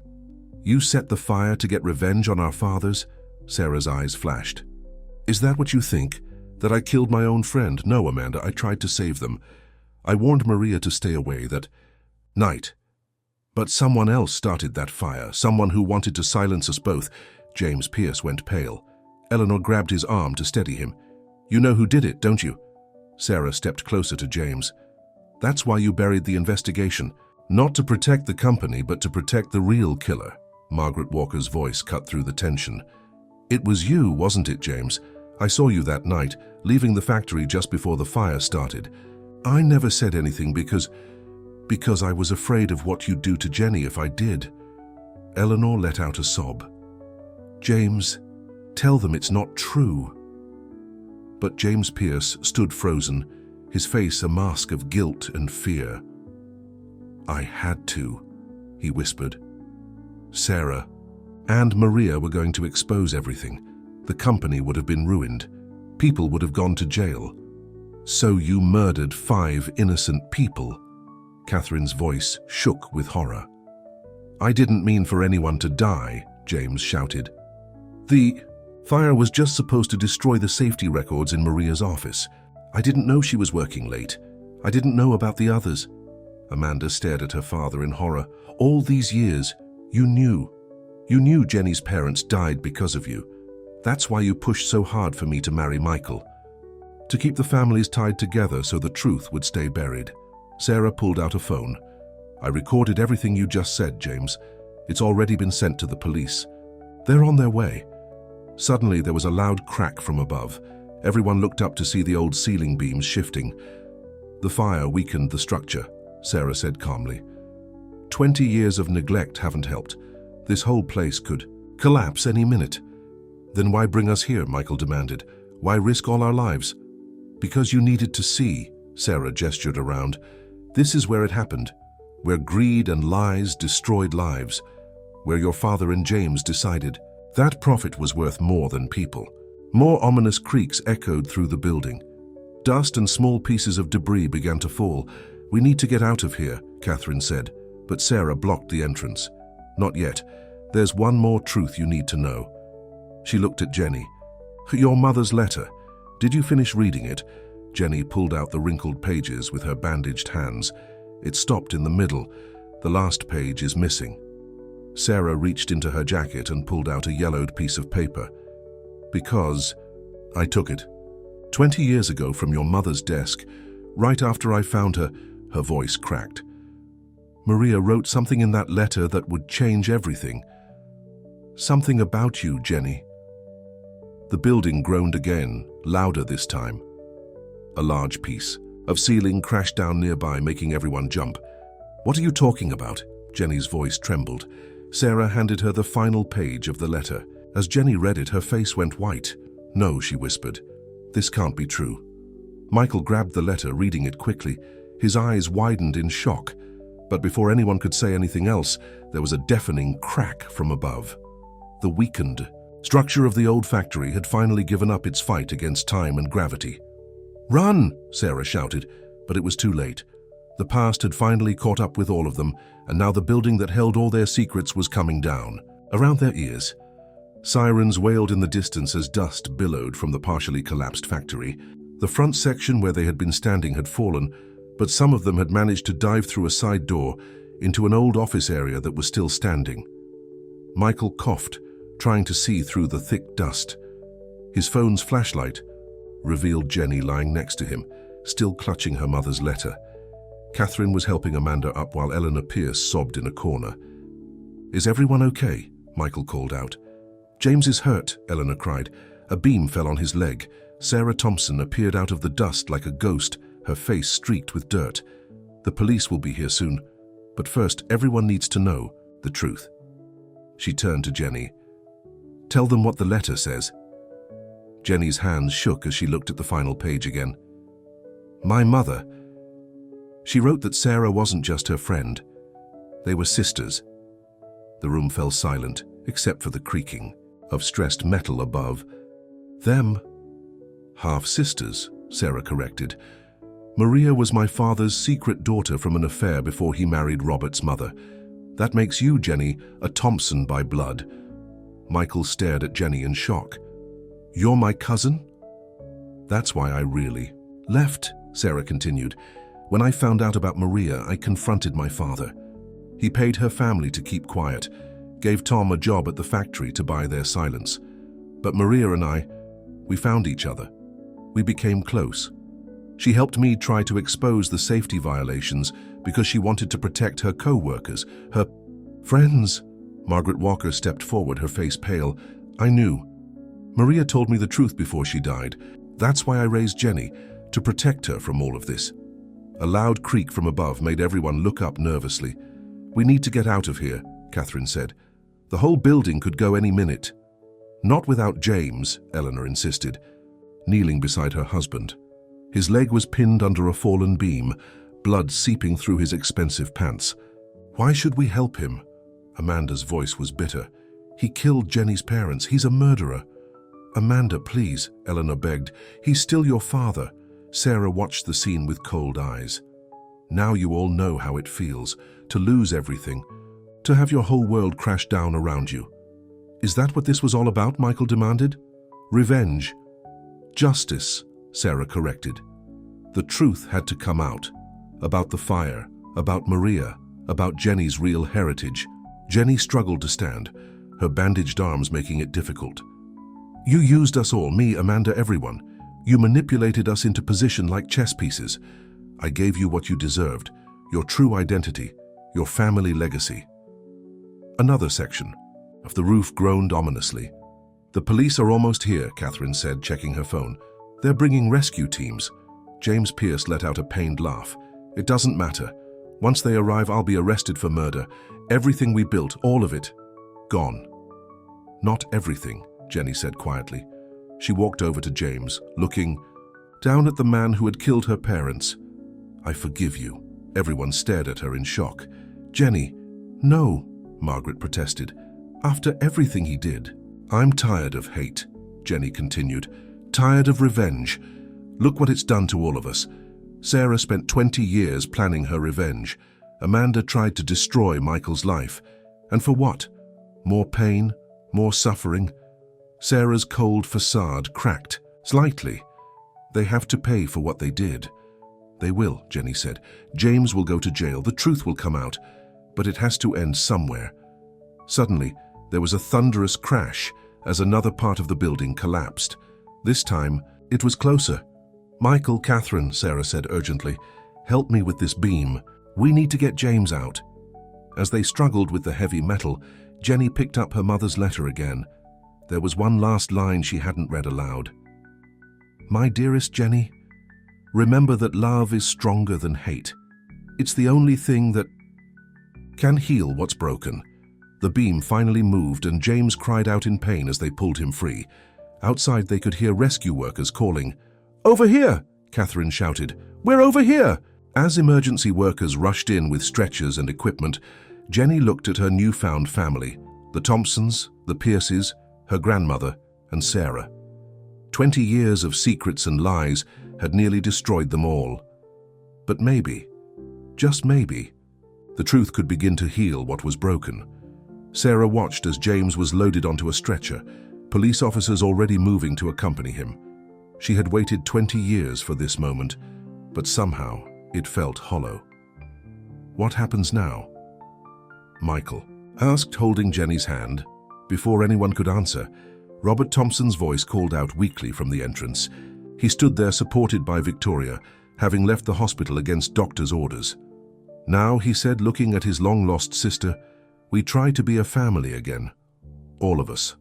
"You set the fire to get revenge on our fathers?" Sarah's eyes flashed. "Is that what you think? That I killed my own friend?" "No, Amanda, I tried to save them. I warned Maria to stay away that night. But someone else started that fire, someone who wanted to silence us both." James Pierce went pale. Eleanor grabbed his arm to steady him. "You know who did it, don't you?" Sarah stepped closer to James. "That's why you buried the investigation. Not to protect the company, but to protect the real killer." Margaret Walker's voice cut through the tension. "It was you, wasn't it, James? I saw you that night, leaving the factory just before the fire started. I never said anything because I was afraid of what you'd do to Jenny if I did." Eleanor let out a sob. "James, tell them it's not true." But James Pierce stood frozen, his face a mask of guilt and fear. "I had to," he whispered. "Sarah and Maria were going to expose everything. The company would have been ruined. People would have gone to jail. So you murdered 5 innocent people." Catherine's voice shook with horror. "I didn't mean for anyone to die," James shouted. "The fire was just supposed to destroy the safety records in Maria's office. I didn't know she was working late. I didn't know about the others." Amanda stared at her father in horror. "All these years, you knew. You knew Jenny's parents died because of you. That's why you pushed so hard for me to marry Michael. To keep the families tied together so the truth would stay buried." Sarah pulled out a phone. "I recorded everything you just said, James. It's already been sent to the police. They're on their way." Suddenly there was a loud crack from above. Everyone looked up to see the old ceiling beams shifting. "The fire weakened the structure," Sarah said calmly. 20 years of neglect haven't helped. This whole place could collapse any minute." "Then why bring us here?" Michael demanded. "Why risk all our lives?" "Because you needed to see," Sarah gestured around. "This is where it happened, where greed and lies destroyed lives, where your father and James decided that profit was worth more than people." More ominous creaks echoed through the building. Dust and small pieces of debris began to fall. "We need to get out of here," Catherine said, but Sarah blocked the entrance. "Not yet. There's one more truth you need to know." She looked at Jenny. "Your mother's letter. Did you finish reading it?" Jenny pulled out the wrinkled pages with her bandaged hands. It stopped in the middle. The last page is missing. Sarah reached into her jacket and pulled out a yellowed piece of paper. "Because I took it 20 years ago from your mother's desk, right after I found her." Her voice cracked. "Maria wrote something in that letter that would change everything. Something about you, Jenny." The building groaned again, louder this time. A large piece of ceiling crashed down nearby, making everyone jump. "What are you talking about?" Jenny's voice trembled. Sarah handed her the final page of the letter. As Jenny read it, her face went white. "No," she whispered. "This can't be true." Michael grabbed the letter, reading it quickly. His eyes widened in shock. But before anyone could say anything else, there was a deafening crack from above. The weakened structure of the old factory had finally given up its fight against time and gravity. "Run!" Sarah shouted, but it was too late. The past had finally caught up with all of them, and now the building that held all their secrets was coming down, around their ears. Sirens wailed in the distance as dust billowed from the partially collapsed factory. The front section where they had been standing had fallen, but some of them had managed to dive through a side door into an old office area that was still standing. Michael coughed, trying to see through the thick dust. His phone's flashlight revealed Jenny lying next to him, still clutching her mother's letter. Catherine was helping Amanda up while Eleanor Pierce sobbed in a corner. "Is everyone okay?" Michael called out. "James is hurt," Eleanor cried. A beam fell on his leg. Sarah Thompson appeared out of the dust like a ghost, her face streaked with dirt. "The police will be here soon. But first, everyone needs to know the truth." She turned to Jenny. "Tell them what the letter says." Jenny's hands shook as she looked at the final page again. "My mother. She wrote that Sarah wasn't just her friend. They were sisters." The room fell silent, except for the creaking of stressed metal above. "Them? Half-sisters," Sarah corrected. "Maria was my father's secret daughter from an affair before he married Robert's mother. That makes you, Jenny, a Thompson by blood." Michael stared at Jenny in shock. "You're my cousin?" "That's why I really left," Sarah continued. "When I found out about Maria, I confronted my father. He paid her family to keep quiet, gave Tom a job at the factory to buy their silence. But Maria and I, we found each other. We became close. She helped me try to expose the safety violations because she wanted to protect her co-workers, her friends." Margaret Walker stepped forward, her face pale. "I knew. Maria told me the truth before she died. That's why I raised Jenny, to protect her from all of this." A loud creak from above made everyone look up nervously. "We need to get out of here," Catherine said. "The whole building could go any minute." "Not without James," Eleanor insisted, kneeling beside her husband. His leg was pinned under a fallen beam, blood seeping through his expensive pants. "Why should we help him?" Amanda's voice was bitter. "He killed Jenny's parents. He's a murderer." "Amanda, please," Eleanor begged. "He's still your father." Sarah watched the scene with cold eyes. "Now you all know how it feels, to lose everything, to have your whole world crash down around you." "Is that what this was all about?" Michael demanded. "Revenge. Justice," Sarah corrected. The truth had to come out. About the fire, about Maria, about Jenny's real heritage. Jenny struggled to stand, her bandaged arms making it difficult. "You used us all, me, Amanda, everyone. You manipulated us into position like chess pieces. I gave you what you deserved, your true identity, your family legacy." Another section of the roof groaned ominously. "The police are almost here," Catherine said, checking her phone. "They're bringing rescue teams." James Pierce let out a pained laugh. "It doesn't matter. Once they arrive, I'll be arrested for murder. Everything we built, all of it, gone." "Not everything," Jenny said quietly. She walked over to James, looking down at the man who had killed her parents. "I forgive you." Everyone stared at her in shock. "Jenny." "No," Margaret protested. "After everything he did." "I'm tired of hate," Jenny continued. "Tired of revenge. Look what it's done to all of us. Sarah spent 20 years planning her revenge. Amanda tried to destroy Michael's life. And for what? More pain? More suffering? Sarah's cold facade cracked, slightly. They have to pay for what they did." "They will," Jenny said. "James will go to jail. The truth will come out. But it has to end somewhere." Suddenly, there was a thunderous crash as another part of the building collapsed. This time, it was closer. "Michael, Catherine," Sarah said urgently, "help me with this beam. We need to get James out." As they struggled with the heavy metal, Jenny picked up her mother's letter again. There was one last line she hadn't read aloud. "My dearest Jenny, remember that love is stronger than hate. It's the only thing that can heal what's broken." The beam finally moved and James cried out in pain as they pulled him free. Outside they could hear rescue workers calling. "Over here!" Catherine shouted. "We're over here!" As emergency workers rushed in with stretchers and equipment, Jenny looked at her newfound family, the Thompsons, the Pierces, her grandmother, and Sarah. 20 years of secrets and lies had nearly destroyed them all. But maybe, just maybe, the truth could begin to heal what was broken. Sarah watched as James was loaded onto a stretcher, police officers already moving to accompany him. She had waited 20 years for this moment, but somehow it felt hollow. What happens now? Michael asked, holding Jenny's hand. Before anyone could answer, Robert Thompson's voice called out weakly from the entrance. He stood there supported by Victoria, having left the hospital against doctor's orders. Now, he said, looking at his long-lost sister, we try to be a family again. All of us.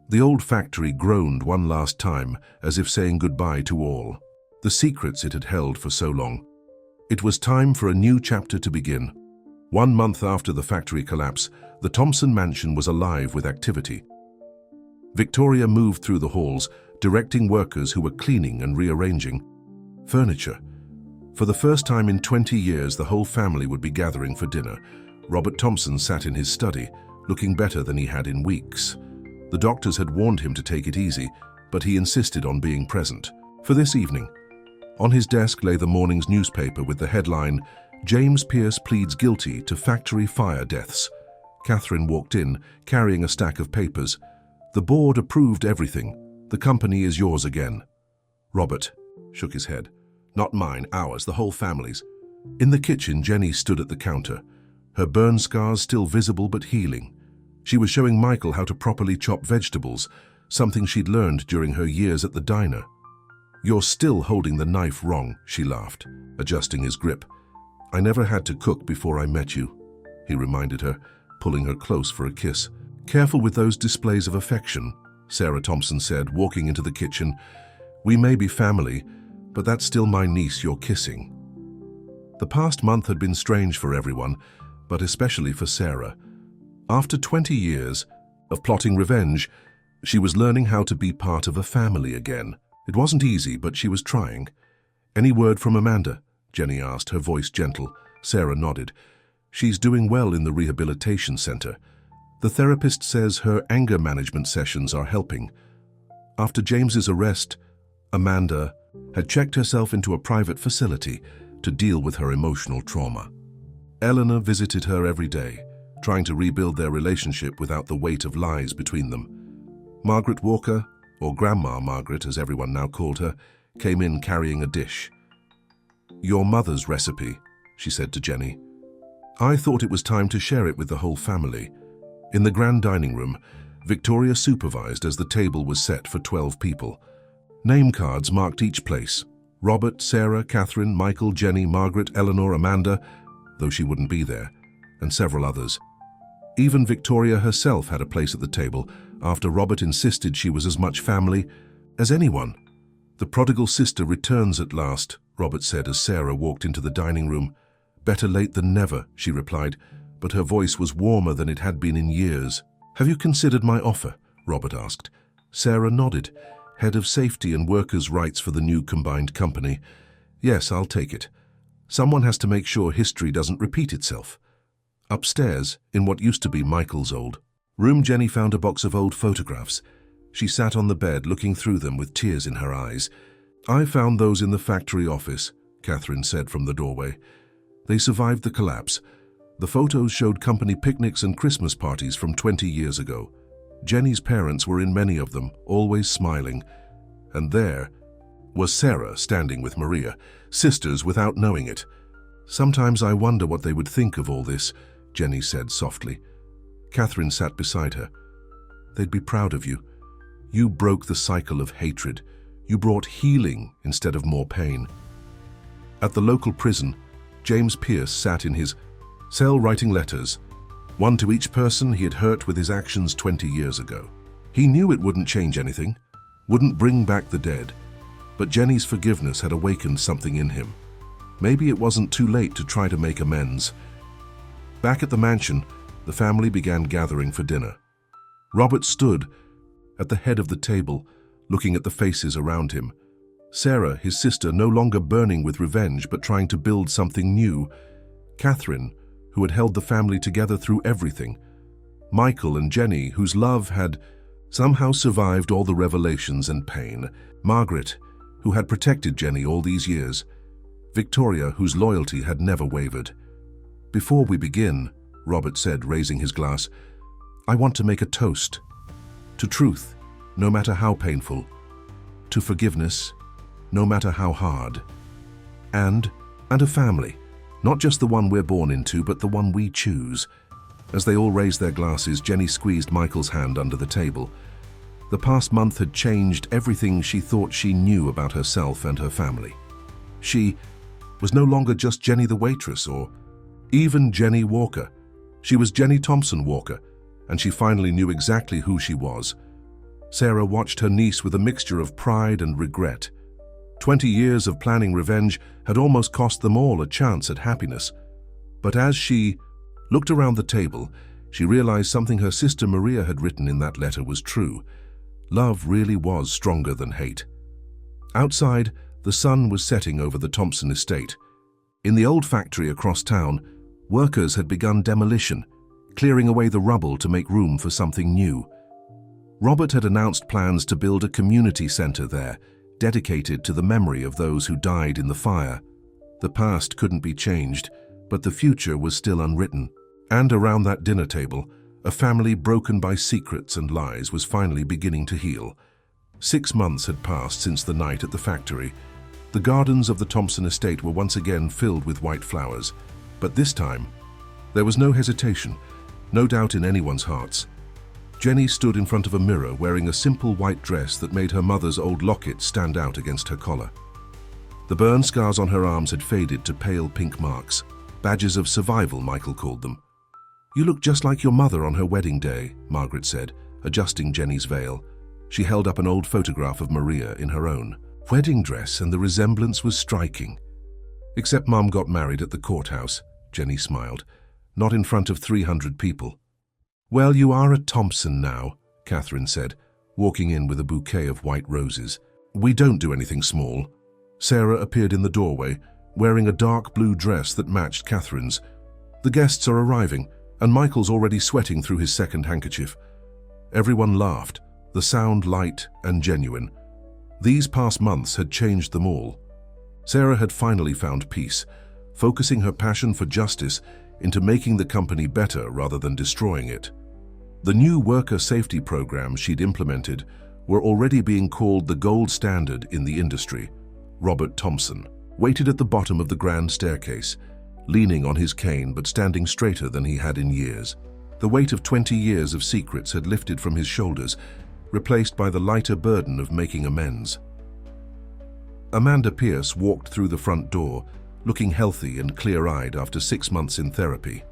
The old factory groaned one last time, as if saying goodbye to all. The secrets it had held for so long. It was time for a new chapter to begin. 1 month after the factory collapse, the Thompson mansion was alive with activity. Victoria moved through the halls, directing workers who were cleaning and rearranging furniture. For the first time in 20 years, the whole family would be gathering for dinner. Robert Thompson sat in his study, looking better than he had in weeks. The doctors had warned him to take it easy, but he insisted on being present. For this evening, on his desk lay the morning's newspaper with the headline, James Pierce pleads guilty to factory fire deaths. Catherine walked in, carrying a stack of papers. The board approved everything. The company is yours again. Robert shook his head. Not mine, ours, the whole family's. In the kitchen, Jenny stood at the counter, her burn scars still visible but healing. She was showing Michael how to properly chop vegetables, something she'd learned during her years at the diner. You're still holding the knife wrong, she laughed, adjusting his grip. I never had to cook before I met you, he reminded her, pulling her close for a kiss. Careful with those displays of affection, Sarah Thompson said, walking into the kitchen. We may be family, but that's still my niece you're kissing. The past month had been strange for everyone, but especially for Sarah. After 20 years of plotting revenge, she was learning how to be part of a family again. It wasn't easy, but she was trying. Any word from Amanda? Jenny asked, her voice gentle. Sarah nodded. She's doing well in the rehabilitation center. The therapist says her anger management sessions are helping. After James's arrest, Amanda had checked herself into a private facility to deal with her emotional trauma. Eleanor visited her every day, trying to rebuild their relationship without the weight of lies between them. Margaret Walker, or Grandma Margaret as everyone now called her, came in carrying a dish. Your mother's recipe, she said to Jenny. I thought it was time to share it with the whole family. In the grand dining room, Victoria supervised as the table was set for 12 people. Name cards marked each place. Robert, Sarah, Catherine, Michael, Jenny, Margaret, Eleanor, Amanda, though she wouldn't be there, and several others. Even Victoria herself had a place at the table after Robert insisted she was as much family as anyone. The prodigal sister returns at last, Robert said as Sarah walked into the dining room. Better late than never, she replied, but her voice was warmer than it had been in years. Have you considered my offer? Robert asked. Sarah nodded, head of safety and workers' rights for the new combined company. Yes, I'll take it. Someone has to make sure history doesn't repeat itself. Upstairs, in what used to be Michael's old room, Jenny found a box of old photographs. She sat on the bed looking through them with tears in her eyes. I found those in the factory office, Catherine said from the doorway. They survived the collapse. The photos showed company picnics and Christmas parties from 20 years ago. Jenny's parents were in many of them, always smiling. And there was Sarah standing with Maria, sisters without knowing it. Sometimes I wonder what they would think of all this, Jenny said softly. Catherine sat beside her. They'd be proud of you. You broke the cycle of hatred. You brought healing instead of more pain. At the local prison, James Pierce sat in his cell writing letters, one to each person he had hurt with his actions 20 years ago. He knew it wouldn't change anything, wouldn't bring back the dead, but Jenny's forgiveness had awakened something in him. Maybe it wasn't too late to try to make amends. Back at the mansion, the family began gathering for dinner. Robert stood at the head of the table, looking at the faces around him. Sarah, his sister, no longer burning with revenge but trying to build something new. Catherine, who had held the family together through everything. Michael and Jenny, whose love had somehow survived all the revelations and pain. Margaret, who had protected Jenny all these years. Victoria, whose loyalty had never wavered. Before we begin, Robert said, raising his glass, I want to make a toast. To truth, no matter how painful. To forgiveness, no matter how hard. And a family. Not just the one we're born into, but the one we choose. As they all raised their glasses, Jenny squeezed Michael's hand under the table. The past month had changed everything she thought she knew about herself and her family. She was no longer just Jenny the waitress or even Jenny Walker. She was Jenny Thompson Walker, and she finally knew exactly who she was. Sarah watched her niece with a mixture of pride and regret. 20 years of planning revenge had almost cost them all a chance at happiness. But as she looked around the table, she realized something her sister Maria had written in that letter was true. Love really was stronger than hate. Outside, the sun was setting over the Thompson estate. In the old factory across town, workers had begun demolition, clearing away the rubble to make room for something new. Robert had announced plans to build a community center there, dedicated to the memory of those who died in the fire. The past couldn't be changed, but the future was still unwritten. And around that dinner table, a family broken by secrets and lies was finally beginning to heal. 6 months had passed since the night at the factory. The gardens of the Thompson estate were once again filled with white flowers, but this time, there was no hesitation, no doubt in anyone's hearts. Jenny stood in front of a mirror wearing a simple white dress that made her mother's old locket stand out against her collar. The burn scars on her arms had faded to pale pink marks, badges of survival, Michael called them. "You look just like your mother on her wedding day," Margaret said, adjusting Jenny's veil. She held up an old photograph of Maria in her own wedding dress, and the resemblance was striking. "Except Mom got married at the courthouse," Jenny smiled, "not in front of 300 people." "Well, you are a Thompson now," Catherine said, walking in with a bouquet of white roses. "We don't do anything small." Sarah appeared in the doorway, wearing a dark blue dress that matched Catherine's. "The guests are arriving, and Michael's already sweating through his second handkerchief." Everyone laughed, the sound light and genuine. These past months had changed them all. Sarah had finally found peace, focusing her passion for justice into making the company better rather than destroying it. The new worker safety programs she'd implemented were already being called the gold standard in the industry. Robert Thompson waited at the bottom of the grand staircase, leaning on his cane but standing straighter than he had in years. The weight of 20 years of secrets had lifted from his shoulders, replaced by the lighter burden of making amends. Amanda Pierce walked through the front door, looking healthy and clear-eyed after 6 months in therapy.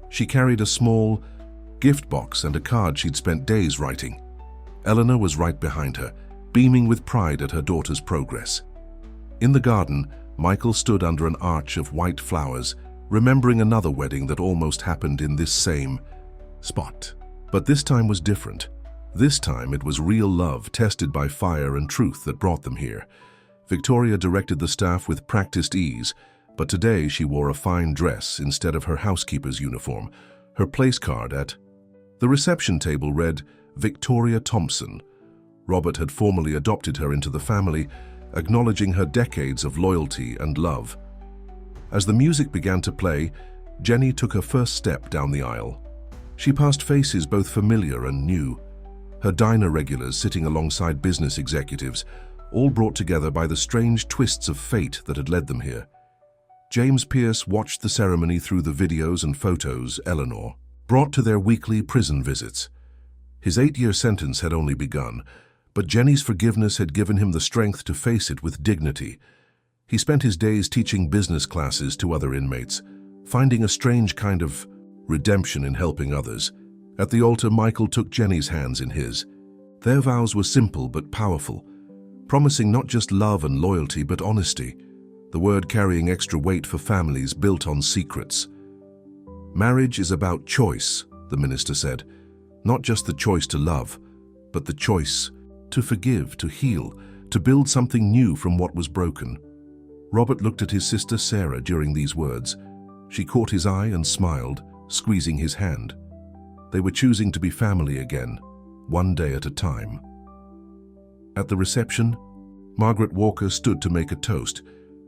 She carried a small gift box and a card she'd spent days writing. Eleanor was right behind her, beaming with pride at her daughter's progress. In the garden, Michael stood under an arch of white flowers, remembering another wedding that almost happened in this same spot. But this time was different. This time it was real love tested by fire and truth that brought them here. Victoria directed the staff with practiced ease, but today she wore a fine dress instead of her housekeeper's uniform. Her place card at the reception table read, "Victoria Thompson." Robert had formally adopted her into the family, acknowledging her decades of loyalty and love. As the music began to play, Jenny took her first step down the aisle. She passed faces both familiar and new. Her diner regulars sitting alongside business executives, all brought together by the strange twists of fate that had led them here. James Pierce watched the ceremony through the videos and photos Eleanor brought to their weekly prison visits. His 8-year sentence had only begun, but Jenny's forgiveness had given him the strength to face it with dignity. He spent his days teaching business classes to other inmates, finding a strange kind of redemption in helping others. At the altar, Michael took Jenny's hands in his. Their vows were simple but powerful, promising not just love and loyalty but honesty, the word carrying extra weight for families built on secrets. "Marriage is about choice," the minister said. "Not just the choice to love, but the choice to forgive, to heal, to build something new from what was broken." Robert looked at his sister Sarah during these words. She caught his eye and smiled, squeezing his hand. They were choosing to be family again, one day at a time. At the reception, Margaret Walker stood to make a toast.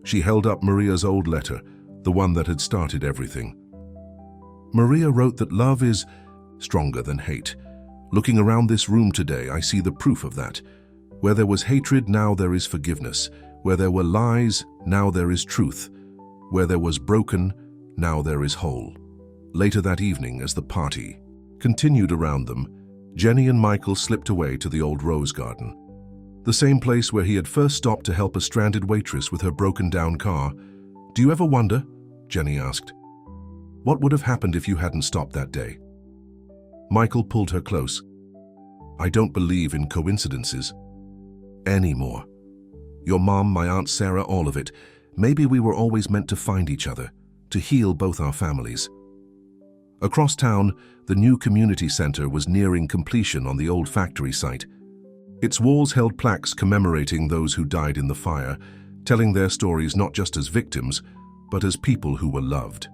She held up Maria's old letter, the one that had started everything. Maria wrote that love is stronger than hate. Looking around this room today, I see the proof of that. Where there was hatred, now there is forgiveness. Where there were lies, now there is truth. Where there was broken, now there is whole. Later that evening, as the party continued around them, Jenny and Michael slipped away to the old rose garden. The same place where he had first stopped to help a stranded waitress with her broken-down car. "Do you ever wonder?" Jenny asked. "What would have happened if you hadn't stopped that day?" Michael pulled her close. "I don't believe in coincidences anymore. Your mom, my Aunt Sarah, all of it. Maybe we were always meant to find each other, to heal both our families." Across town, the new community center was nearing completion on the old factory site. Its walls held plaques commemorating those who died in the fire, telling their stories not just as victims, but as people who were loved.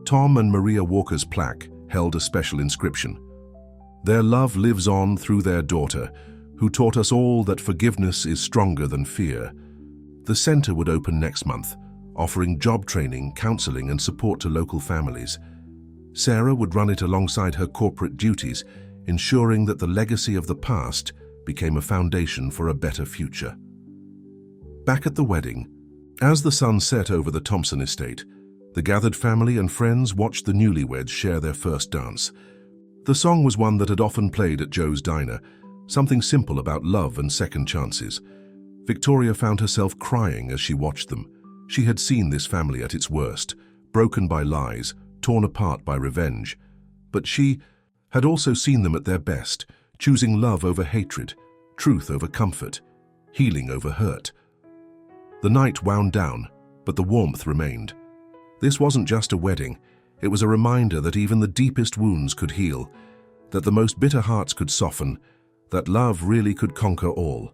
Tom and Maria Walker's plaque held a special inscription. "Their love lives on through their daughter, who taught us all that forgiveness is stronger than fear." The center would open next month, offering job training, counseling, and support to local families. Sarah would run it alongside her corporate duties, ensuring that the legacy of the past became a foundation for a better future. Back at the wedding, as the sun set over the Thompson estate, the gathered family and friends watched the newlyweds share their first dance. The song was one that had often played at Joe's diner, something simple about love and second chances. Victoria found herself crying as she watched them. She had seen this family at its worst, broken by lies, torn apart by revenge. But she had also seen them at their best, choosing love over hatred, truth over comfort, healing over hurt. The night wound down, but the warmth remained. This wasn't just a wedding. It was a reminder that even the deepest wounds could heal, that the most bitter hearts could soften, that love really could conquer all.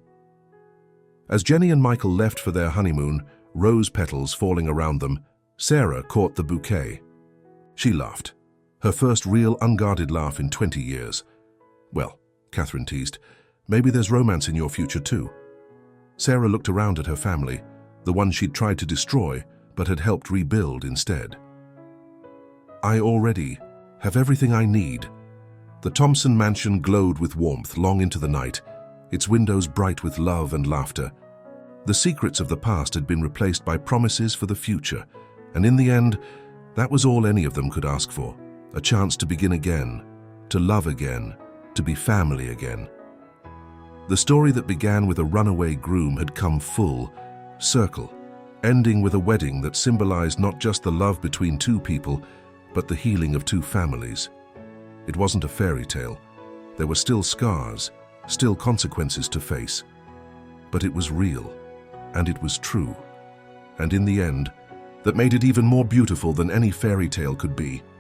As Jenny and Michael left for their honeymoon, rose petals falling around them, Sarah caught the bouquet. She laughed, her first real unguarded laugh in 20 years. "Well," Catherine teased, "maybe there's romance in your future too." Sarah looked around at her family, the one she'd tried to destroy but had helped rebuild instead. "I already have everything I need." The Thompson mansion glowed with warmth long into the night, its windows bright with love and laughter. The secrets of the past had been replaced by promises for the future, and in the end, that was all any of them could ask for: a chance to begin again, to love again, to be family again. The story that began with a runaway groom had come full circle, ending with a wedding that symbolized not just the love between two people, but the healing of two families. It wasn't a fairy tale. There were still scars, still consequences to face. But it was real, and it was true. And in the end, that made it even more beautiful than any fairy tale could be.